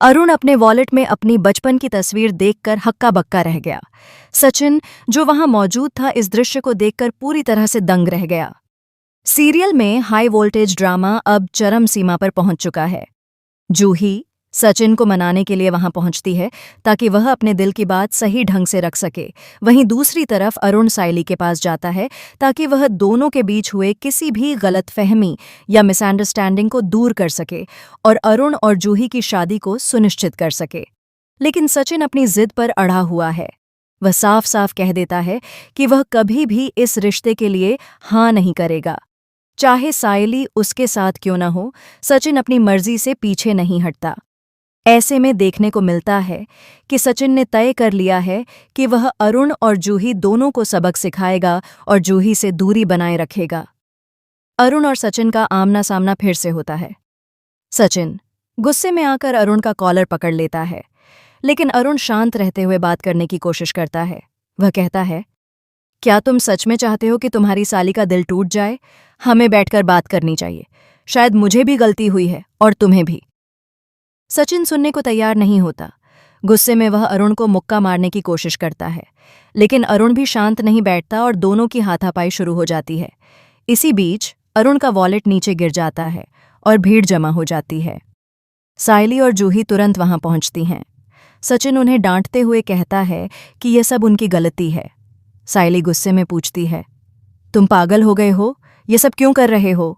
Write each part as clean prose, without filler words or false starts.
अरुण अपने वॉलेट में अपनी बचपन की तस्वीर देखकर हक्का बक्का रह गया। सचिन, जो वहां मौजूद था, इस दृश्य को देखकर पूरी तरह से दंग रह गया। सीरियल में हाई वोल्टेज ड्रामा अब चरम सीमा पर पहुंच चुका है। जूही सचिन को मनाने के लिए वहां पहुंचती है ताकि वह अपने दिल की बात सही ढंग से रख सके। वहीं दूसरी तरफ अरुण सायली के पास जाता है ताकि वह दोनों के बीच हुए किसी भी गलतफहमी या मिसअंडरस्टैंडिंग को दूर कर सके और अरुण और जूही की शादी को सुनिश्चित कर सके। लेकिन सचिन अपनी जिद पर अड़ा हुआ है। वह साफ साफ कह देता है कि वह कभी भी इस रिश्ते के लिए हाँ नहीं करेगा। चाहे सायली उसके साथ क्यों न हो, सचिन अपनी मर्जी से पीछे नहीं हटता। ऐसे में देखने को मिलता है कि सचिन ने तय कर लिया है कि वह अरुण और जूही दोनों को सबक सिखाएगा और जूही से दूरी बनाए रखेगा। अरुण और सचिन का आमना सामना फिर से होता है। सचिन गुस्से में आकर अरुण का कॉलर पकड़ लेता है, लेकिन अरुण शांत रहते हुए बात करने की कोशिश करता है। वह कहता है, क्या तुम सच में चाहते हो कि तुम्हारी साली का दिल टूट जाए? हमें बैठकर बात करनी चाहिए। शायद मुझे भी गलती हुई है और तुम्हें भी। सचिन सुनने को तैयार नहीं होता। गुस्से में वह अरुण को मुक्का मारने की कोशिश करता है, लेकिन अरुण भी शांत नहीं बैठता और दोनों की हाथापाई शुरू हो जाती है। इसी बीच अरुण का वॉलेट नीचे गिर जाता है और भीड़ जमा हो जाती है। सायली और जूही तुरंत वहां पहुंचती हैं। सचिन उन्हें डांटते हुए कहता है कि यह सब उनकी गलती है। सायली गुस्से में पूछती है, तुम पागल हो गए हो? ये सब क्यों कर रहे हो?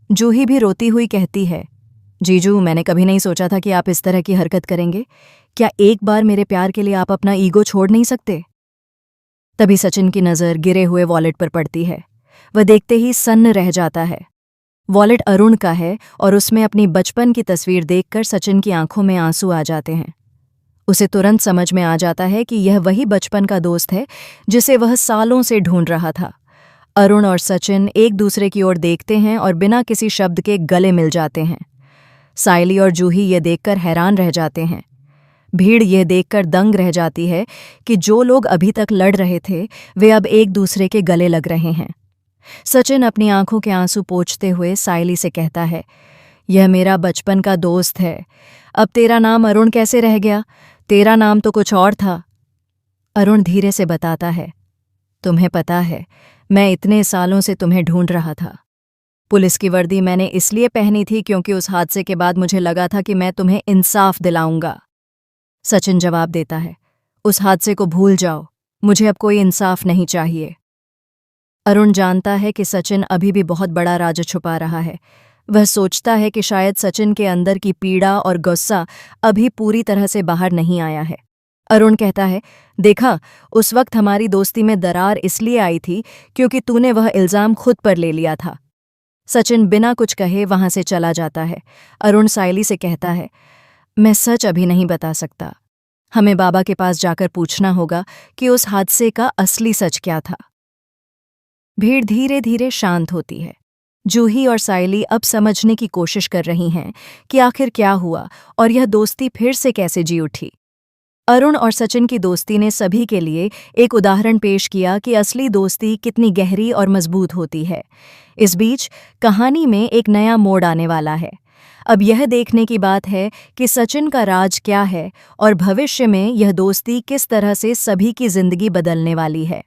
जूही भी रोती हुई कहती है, जीजू, मैंने कभी नहीं सोचा था कि आप इस तरह की हरकत करेंगे। क्या एक बार मेरे प्यार के लिए आप अपना ईगो छोड़ नहीं सकते? तभी सचिन की नज़र गिरे हुए वॉलेट पर पड़ती है। वह देखते ही सन्न रह जाता है। वॉलेट अरुण का है और उसमें अपनी बचपन की तस्वीर देखकर सचिन की आंखों में आंसू आ जाते हैं। उसे तुरंत समझ में आ जाता है कि यह वही बचपन का दोस्त है जिसे वह सालों से ढूंढ रहा था। अरुण और सचिन एक दूसरे की ओर देखते हैं और बिना किसी शब्द के गले मिल जाते हैं। सायली और जूही ये देखकर हैरान रह जाते हैं। भीड़ यह देखकर दंग रह जाती है कि जो लोग अभी तक लड़ रहे थे वे अब एक दूसरे के गले लग रहे हैं। सचिन अपनी आंखों के आंसू पोंछते हुए सायली से कहता है, यह मेरा बचपन का दोस्त है। अब तेरा नाम अरुण कैसे रह गया? तेरा नाम तो कुछ और था। अरुण धीरे से बताता है, तुम्हें पता है, मैं इतने सालों से तुम्हें ढूंढ रहा था। पुलिस की वर्दी मैंने इसलिए पहनी थी क्योंकि उस हादसे के बाद मुझे लगा था कि मैं तुम्हें इंसाफ दिलाऊंगा। सचिन जवाब देता है, उस हादसे को भूल जाओ, मुझे अब कोई इंसाफ नहीं चाहिए। अरुण जानता है कि सचिन अभी भी बहुत बड़ा राज छुपा रहा है। वह सोचता है कि शायद सचिन के अंदर की पीड़ा और गुस्सा अभी पूरी तरह से बाहर नहीं आया है। अरुण कहता है, देखा, उस वक्त हमारी दोस्ती में दरार इसलिए आई थी क्योंकि तूने वह इल्ज़ाम खुद पर ले लिया था। सचिन बिना कुछ कहे वहां से चला जाता है। अरुण सायली से कहता है, मैं सच अभी नहीं बता सकता। हमें बाबा के पास जाकर पूछना होगा कि उस हादसे का असली सच क्या था। भीड़ धीरे धीरे शांत होती है। जूही और सायली अब समझने की कोशिश कर रही हैं कि आखिर क्या हुआ और यह दोस्ती फिर से कैसे जी उठी। अरुण और सचिन की दोस्ती ने सभी के लिए एक उदाहरण पेश किया कि असली दोस्ती कितनी गहरी और मजबूत होती है। इस बीच कहानी में एक नया मोड़ आने वाला है। अब यह देखने की बात है कि सचिन का राज क्या है और भविष्य में यह दोस्ती किस तरह से सभी की जिंदगी बदलने वाली है।